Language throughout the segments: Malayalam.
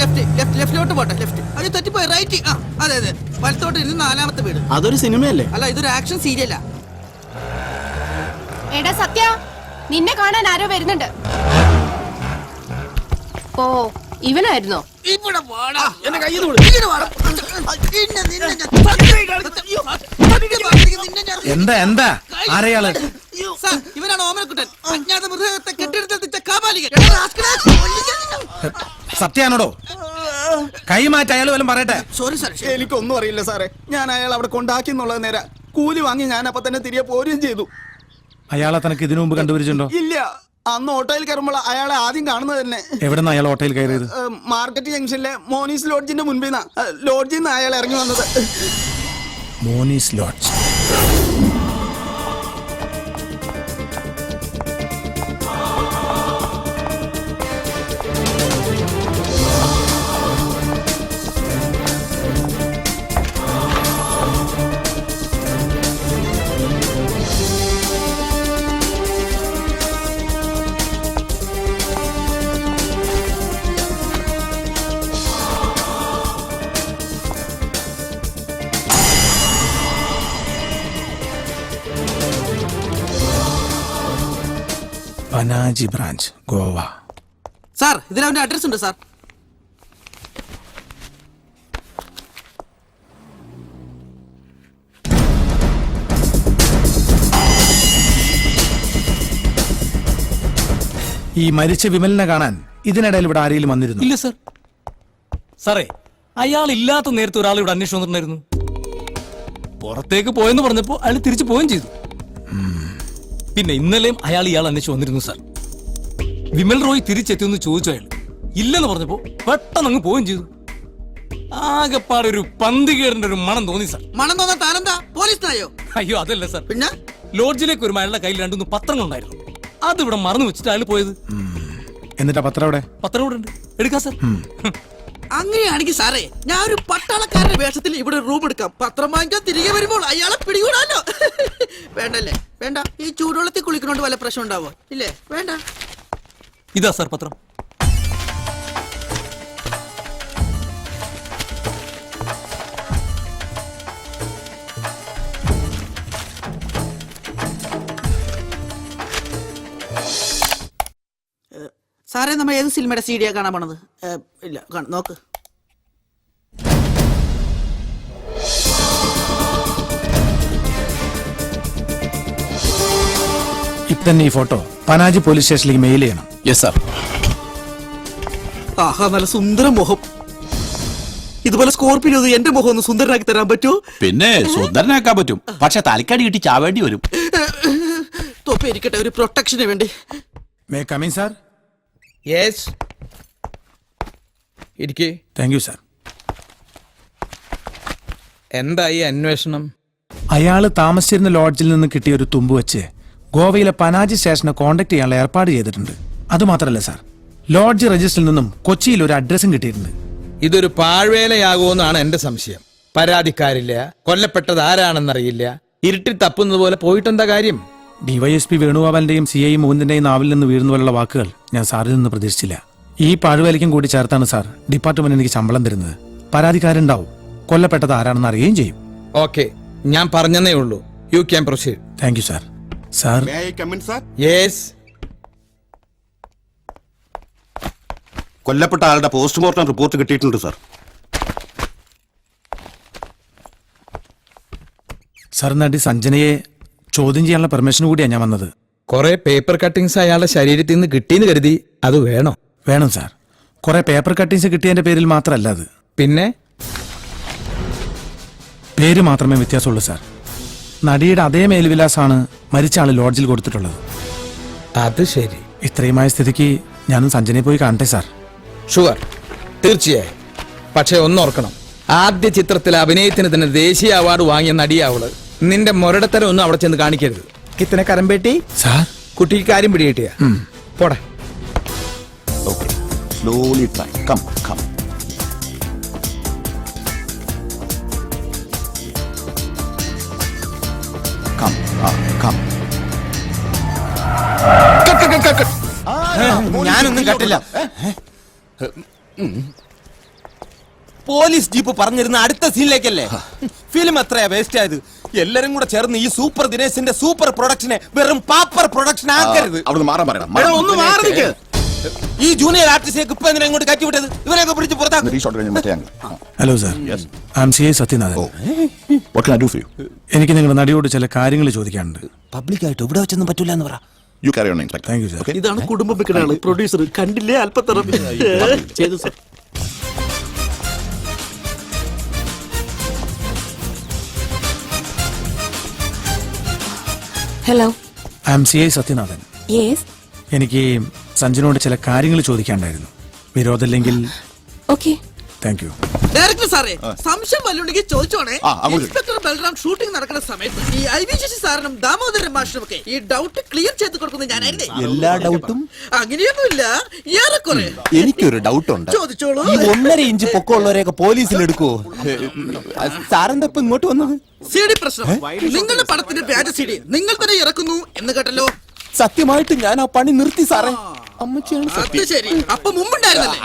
ലെഫ്റ്റിലോട്ട് പോട്ടെ. ലെഫ്റ്റ് അത് തെറ്റിപ്പോയി. റൈറ്റ്. ആ അതെ അതെ, വലത്തോട്ട് ഇരുന്ന് 4ാമത്തെ വീട്. അതൊരു സിനിമയല്ലേ? അല്ല, ഇതൊരു ആക്ഷൻ സീരിയലാ. എടാ സത്യ, നിന്നെ കാണാൻ ആരോ വരുന്നുണ്ട്. ഓ, ഇവനായിരുന്നോ? ഇവിടെ വാടാ. എന്നെ കയ്യിൽ എന്താ എന്താ ആരെയാള്? ഇവനാണ് ഓമനക്കുട്ടൻ, അജ്ഞാത മൃഗത്തെ കെട്ടിടത്തിൽ കാപാലികൻ. സത്യാണോടോ? കൈമാറ്റ അയാൾ വല്ലതും പറയട്ടെ. Sorry sir. എനിക്കൊന്നും അറിയില്ല സാറേ. ഞാൻ അയാൾ അവിടെ കൊണ്ടാക്കി എന്നുള്ളത് നേരെ. കൂലി വാങ്ങി ഞാൻ അപ്പൊ തന്നെ തിരികെ പോരുകയും ചെയ്തു. അയാളെ തനക്ക് ഇതിനു മുമ്പ് കണ്ടുപിടിച്ചിട്ടുണ്ടോ? ഇല്ല, അന്ന് ഓട്ടോയിൽ കയറുമ്പോൾ അയാളെ ആദ്യം കാണുന്നത് തന്നെ. എവിടെന്നാ അയാൾ ഓട്ടോയിൽ കയറിയത്? മാർക്കറ്റ് ജംഗ്ഷനിലെ മോനീസ് ലോഡ്ജിന്റെ മുൻപിൽ നിന്നാ. ലോഡ്ജിൽ നിന്ന് അയാൾ ഇറങ്ങി വന്നത്. മോനീസ് lodge. Panaji branch, Goa. Sir, ഇതിൽ അവന്റെ അഡ്രസ് ഉണ്ട് സാർ. ഈ മരിച്ച വിമലിനെ കാണാൻ ഇതിനിടയിൽ ഇവിടെ ആരെങ്കിലും വന്നിരുന്നു? ഇല്ല സർ. സാറേ, അയാൾ ഇല്ലാത്ത നേരത്തെ ഒരാൾ ഇവിടെ അന്വേഷണം വന്നിട്ടുണ്ടായിരുന്നു. പുറത്തേക്ക് പോയെന്ന് പറഞ്ഞപ്പോ അയാൾ തിരിച്ചു പോവുകയും ചെയ്തു. പിന്നെ ഇന്നലെയും ഇയാൾ അന്വേഷിച്ച് വന്നിരുന്നു സാർ. വിമൽ റോയ് തിരിച്ചെത്തിയെന്ന് ചോദിച്ചു. അയാൾ ഇല്ലെന്ന് പറഞ്ഞപ്പോ പെട്ടെന്ന് അങ്ങ് പോവുകയും ചെയ്തു. ആകെപ്പാടെ ഒരു പന്തികേടിന്റെ ഒരു മണം തോന്നി സാർ. മണം തോന്നാൻ താനെന്താ പോലീസിനായോ? അയ്യോ, അതല്ല സാർ. പിന്നെ ലോഡ്ജിലേക്ക് ഒരു അയാളുടെ കയ്യിൽ 2-3 പത്രങ്ങൾ ഉണ്ടായിരുന്നു. അത് ഇവിടെ മറന്നു വെച്ചിട്ട് അയാൾ പോയത്. എന്നിട്ടാ പത്രം അവിടെ? പത്രം ഇവിടെ ഉണ്ട്, എടുക്കാം സാർ. അങ്ങനെയാണെങ്കിൽ സാറേ, ഞാൻ ഒരു പട്ടാളക്കാരന്റെ വേഷത്തിൽ ഇവിടെ റൂം എടുക്കാം. പത്രം വാങ്ങിക്കാൻ തിരികെ വരുമ്പോൾ അയാളെ പിടികൂടാലോ. വേണ്ടല്ലേ? വേണ്ട. ഈ ചൂടുവെള്ളത്തിൽ കുളിക്കുന്നോണ്ട് വല്ല പ്രശ്നം ഉണ്ടാവോ? ഇല്ലേ? വേണ്ട. ഇതാ സാർ പത്രം. സാറേ, നമ്മൾ ഏത് സിനിമയുടെ സീഡിയാ കാണാൻ പോണത്? ഇല്ല, നോക്ക്. ഇത്തന്നെ ഈ ഫോട്ടോ പനാജി പോലീസ് സ്റ്റേഷനിലേക്ക് മെയിൽ ചെയ്യണം. Yes sir. ആഹാ, നല്ല സുന്ദര മുഖം. ഇതുപോലെ സ്കോർപ്പിയോ എന്റെ മുഖം ഒന്ന് സുന്ദരനാക്കി തരാൻ പറ്റുമോ? പിന്നെ സുന്ദരനാക്കാൻ പറ്റും, പക്ഷെ തലക്കടി കിട്ടി ചാവേണ്ടി വരും. തൊപ്പി ഇരിക്കട്ടെ, ഒരു പ്രൊട്ടക്ഷന് വേണ്ടി. May come in sir? യെസ്, ഇരിക്കേ. Thank you sir. എന്തായി അന്വേഷണം? അയാള് താമസിച്ചിരുന്ന ലോഡ്ജിൽ നിന്ന് കിട്ടിയ ഒരു തുമ്പ് വെച്ച് ഗോവയിലെ പനാജി സ്റ്റേഷനെ കോൺടാക്ട് ചെയ്യാനുള്ള ഏർപ്പാട് ചെയ്തിട്ടുണ്ട്. അതുമാത്രമല്ല സാർ, ലോഡ്ജ് രജിസ്റ്ററിൽ നിന്നും കൊച്ചിയിൽ ഒരു അഡ്രസ്സും കിട്ടിയിട്ടുണ്ട്. ഇതൊരു പാഴ്വേലയാകുമെന്നാണ് എന്റെ സംശയം. പരാതിക്കാരില്ല, കൊല്ലപ്പെട്ടത് ആരാണെന്നറിയില്ല, ഇരുട്ടിൽ തപ്പുന്നത് പോലെ പോയിട്ടെന്താ കാര്യം? ഡിവൈഎസ്പി വേണുഗോപാലിന്റെയും CI മോഹന്റെയും നാവിൽ നിന്ന് വീഴുന്ന പോലുള്ള വാക്കുകൾ ഞാൻ സാറിൽ നിന്ന് പ്രതീക്ഷിച്ചില്ല. ഈ പാഴ്വേലയ്ക്കും കൂടി ചേർത്താണ് സാർ ഡിപ്പാർട്ട്മെന്റ് എനിക്ക് ശമ്പളം തരുന്നത്. പരാതിക്കാരുണ്ടാവും, കൊല്ലപ്പെട്ടത് ആരാണെന്ന് അറിയുകയും ചെയ്യും. ഓക്കെ, ഞാൻ പറഞ്ഞതേ ഉള്ളൂ. You can proceed. Thank you sir. Sir, yes. കൊല്ലപ്പെട്ട ആളുടെ പോസ്റ്റ്മോർട്ടം റിപ്പോർട്ട് കിട്ടിയിട്ടുണ്ട് സാർ. സാർ, നടി സഞ്ജനയെ ചോദ്യം ചെയ്യാനുള്ള പെർമിഷൻ കൂടിയാണ് ഞാൻ വന്നത്. കുറെ പേപ്പർ കട്ടിങ്സ് അയാളുടെ ശരീരത്തിൽ നിന്ന് കിട്ടിയെന്ന് കരുതി. അത് വേണോ? വേണം സാർ. കുറെ പേപ്പർ കട്ടിങ്സ് കിട്ടിയതിന്റെ പേരിൽ മാത്രമല്ല അത്. പിന്നെ പേര് മാത്രമേ വ്യത്യാസമുള്ളൂ സാർ. നടിയുടെ അതേ മേൽവിലാസാണ് മരിച്ച ആള് ലോഡ്ജിൽ കൊടുത്തിട്ടുള്ളത്. അത് ശരി. ഇത്രയുമായ സ്ഥിതിക്ക് ഞാനും സഞ്ജനയെ പോയി കാണട്ടെ സാർ? ഷുവർ, തീർച്ചയായും. പക്ഷെ ഒന്നോർക്കണം, ആദ്യ ചിത്രത്തിൽ അഭിനയത്തിന് തന്നെ ദേശീയ അവാർഡ് വാങ്ങിയ നടിയാവള്. നിന്റെ മുരടത്തരം ഒന്നും അവിടെ ചെന്ന് കാണിക്കരുത്. കിത്തനെ കരമ്പേട്ടി സാർ. കുട്ടിക്ക് കാര്യം പിടികിട്ടിയ പോടെ. Okay, slowly try. Come come. Come come. ഞാനൊന്നും കട്ടില്ല. പോലീസ് ജീപ്പ് പറഞ്ഞിരുന്ന അടുത്ത സീനിലേക്കല്ലേ? ഫിലിം എത്രയാ വേസ്റ്റ് ആയത്? എല്ലാരും കൂടെ ചേർന്ന് ഈ സൂപ്പർ ദിനേശിന്റെ സൂപ്പർ പ്രൊഡക്ഷനെ വെറും പാപ്പർ പ്രൊഡക്ഷൻ ആക്കരുത്. അവിടുന്ന് മാറാൻ പറയണം. എടാ, ഒന്ന് മാറി നിൽക്ക്. ഈ ജൂനിയർ ആർട്ടിസ്റ്റേക്ക് ഇപ്പൊ എന്തിനാ ഇങ്ങോട്ട് കയറ്റി വിട്ടത്? ഇവരെയൊക്കെ പിടിച്ച് പുറത്താക്കും. ഈ ഷോട്ട് കഴിഞ്ഞ് മറ്റേ angle. Hello sir, I M CI Sathyanathan. What can I do for you? എനിക്ക് നിങ്ങളുടെ നടിയോട് ചില കാര്യങ്ങൾ ചോദിക്കാനുണ്ട്. പബ്ലിക്കായിട്ട് ഇവിടെ വെച്ചൊന്നും പറ്റൂല എന്ന് പറ. You carry on, Inspector. Thank you sir. ഇതാണ് കുടുംബം വെക്കുന്ന ആള്, പ്രൊഡ്യൂസർ. കണ്ടില്ലേ അല്പത്തറ ചെയ്തു sir. Hello. I M CI Sathyanathan. Yes. എനിക്ക് സഞ്ജനോട് ചില കാര്യങ്ങൾ ചോദിക്കാനുണ്ടായിരുന്നു. വിരോധമില്ലെങ്കിൽ. ഓക്കെ. Thank U. ഡയറക്ടർ സാറേ, സംശയം വല്ലുണ്ടെങ്കിൽ ചോദിച്ചോണേ. അങ്ങോട്ട് ഇൻസ്പെക്ടർ ബൽറാം ഷൂട്ടിംഗ് നടക്കുന്ന സമയത്ത് ഈ IB ശശി സാറിനും ദാമോദരൻ മാഷിനും ഒക്കെ ഈ ഡൗട്ട് ക്ലിയർ ചെയ്ത് കൊടുക്കുന്നത് ഞാനായിരുന്നേ. എല്ലാ ഡൗട്ടും അങ്ങനെയൊന്നുമില്ല, ഏറെക്കുറെ. എനിക്കൊരു ഡൗട്ട് ഉണ്ട്. ചോദിച്ചോളൂ. ഈ 1.5 ഇഞ്ച് പൊക്കമുള്ളവരെയൊക്കെ പോലീസിൽ എടുക്കുവോ? സാറെന്താ ഇപ്പൊ ഇങ്ങോട്ട് വന്നത്? CD പ്രശ്നം. നിങ്ങളുടെ പടത്തിന്റെ വ്യാജ CD നിങ്ങൾ തന്നെ ഇറക്കുന്നു എന്ന് കേട്ടല്ലോ. സത്യമായിട്ട് ഞാൻ ആ പണി നിർത്തി സാറേ. അമ്മച്ചിയാണ് അത് ശരി. അപ്പൊ മുമ്പുണ്ടായിരുന്നല്ലേ?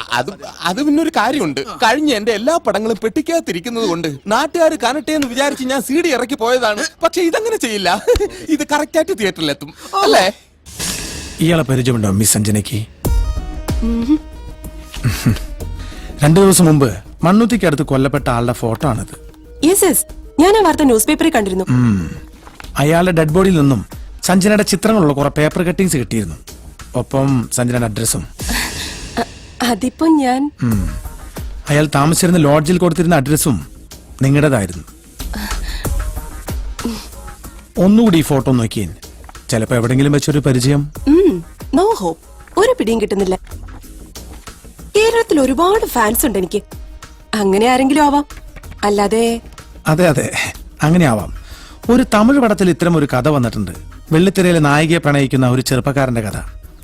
അത് പിന്നൊരു കാര്യമുണ്ട്. കഴിഞ്ഞ എന്റെ എല്ലാ പടങ്ങളും പെട്ടിക്കകത്തിരിക്കുന്നത് കൊണ്ട് നാട്ടുകാർ കാണട്ടെ എന്ന് വിചാരിച്ച് ഞാൻ CD ഇറക്കി പോയതാണ്. പക്ഷെ ഇതങ്ങനെ ചെയ്യില്ല. ഇത് കറക്റ്റ് ആയിട്ട് തിയേറ്ററിലെത്തും അല്ലേ? ഇയാളെ പരിചയമുണ്ടോ മിസ് സഞ്ജനയ്ക്ക്? 2 ദിവസം മുമ്പ് മണ്ണുത്തിക്കടുത്ത് കൊല്ലപ്പെട്ട ആളുടെ ഫോട്ടോ ആണിത്. യെസ് യെസ്, ഞാൻ ആ വാർത്ത ന്യൂസ് പേപ്പറിൽ കണ്ടിരുന്നു. അയാളുടെ ഡെഡ് ബോഡിയിൽ നിന്നും സഞ്ജനയുടെ ചിത്രങ്ങളുള്ള കുറെ പേപ്പർ കട്ടിങ്സ് കിട്ടിയിരുന്നു. ഒപ്പം സഞ്ജനയുടെ അഡ്രസ്സും. അതിപ്പോ ഞാൻ അയാൾ താമസിച്ചിരുന്ന ലോഡ്ജിൽ കൊടുത്തിരുന്ന അഡ്രസ്സും നിങ്ങളുടേതായിരുന്നു. ഒന്നുകൂടി ഈ ഫോട്ടോ നോക്കിയേ. ചിലപ്പോ എവിടെങ്കിലും വെച്ചൊരു പരിചയം. No hope. ഒരു പിടിയും കിട്ടുന്നില്ല. കേരളത്തിൽ ഒരുപാട് ഫാൻസ് ഉണ്ട് എനിക്ക്. അങ്ങനെ ആരെങ്കിലും ആവാം, അല്ലാതെ. അതെ അതെ, അങ്ങനെ ആവാം. ഒരു തമിഴ് പടത്തിൽ ഇത്തരം ഒരു കഥ വന്നിട്ടുണ്ട്. വെള്ളിത്തിരയിലെ നായികയെ പ്രണയിക്കുന്ന ഒരു ചെറുപ്പക്കാരന്റെ കഥ.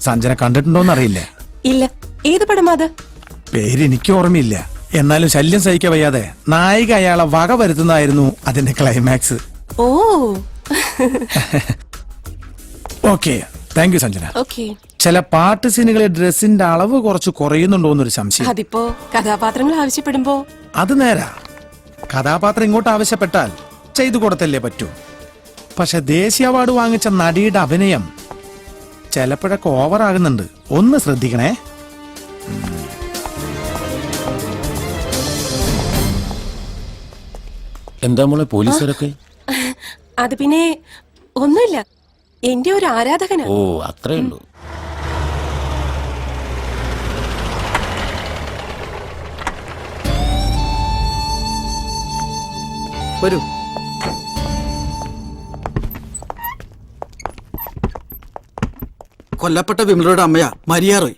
സഞ്ജന കണ്ടിട്ടുണ്ടോന്ന് അറിയില്ല. ഇല്ല. ഏത് പടമാ അത്? പേര് എനിക്ക് ഓർമ്മയില്ല. എന്നാലും ശല്യം സഹിക്കാൻ വയ്യാതെ നായിക അയാളെ വക വരുത്തുന്നതായിരുന്നു അതിന്റെ ക്ലൈമാക്സ്. ഓ. Okay, thank you Sanjana. Okay. ചില പാട്ട് സീനുകളിൽ ഡ്രസ്സിന്റെ അളവ് കുറച്ച് കുറയുന്നുണ്ടോന്നൊരു സംശയം. അതിപ്പോ കഥാപാത്രങ്ങൾ ആവശ്യപ്പെടുമ്പോ. അത് നേരാ. കഥാപാത്രം ഇങ്ങോട്ട് ആവശ്യപ്പെട്ടാൽ ചെയ്തു കൊടുത്തല്ലേ പറ്റൂ. പക്ഷെ ദേശീയ അവാർഡ് വാങ്ങിച്ച നടിയുടെ അഭിനയം ചിലപ്പോഴൊക്കെ ഓവർ ആകുന്നുണ്ട്. ഒന്ന് ശ്രദ്ധിക്കണേ. എന്താ മോളെ പോലീസുകാരൊക്കെ? അത് പിന്നെ ഒന്നുമില്ല, എന്റെ ഒരു ആരാധകനാ. ഓ, അത്രേ ഉള്ളൂ. വരൂ. കൊല്ലപ്പെട്ട വിമലയുടെ അമ്മയാ മരിയ റോയ്.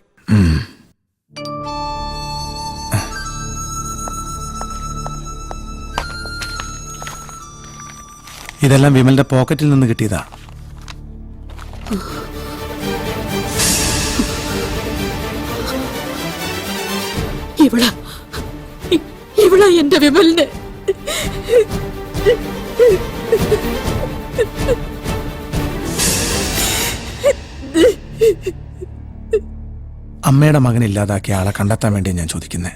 ഇതെല്ലാം വിമലിന്റെ പോക്കറ്റിൽ നിന്ന് കിട്ടിയതാ. ഇവളാ എന്റെ വിമലിന്. അമ്മയുടെ മകൻ ഇല്ലാതാക്കിയ ആളെ കണ്ടെത്താൻ വേണ്ടി ഞാൻ ചോദിക്കുന്നേ.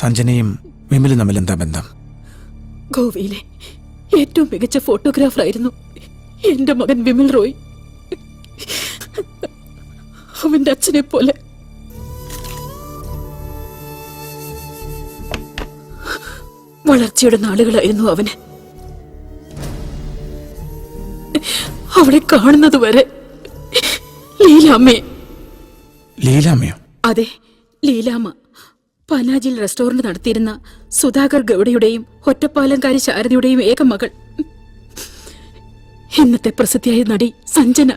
സഞ്ജനയും വിമലും തമ്മിൽ എന്താ ബന്ധം? ഗോവയിലെ ഏറ്റവും മികച്ച ഫോട്ടോഗ്രാഫർ ആയിരുന്നു എന്റെ മകൻ വിമൽ റോയ്. അവന്റെ അച്ഛനെ പോലെ. വളർച്ചയുടെ നാളുകളായിരുന്നു അവന്. അവളെ കാണുന്നത് വരെ. ലീലാമ്മയോ? അതെ, ലീലാമ്മ. പനാജിൽ റെസ്റ്റോറന്റ് നടത്തിയിരുന്ന സുധാകർ ഗൌഡയുടെയും ഒറ്റപ്പാലംകാരി ശാരദയുടെയും ഏക മകൾ. ഇന്നത്തെ പ്രസിദ്ധിയായ നടി സഞ്ജന.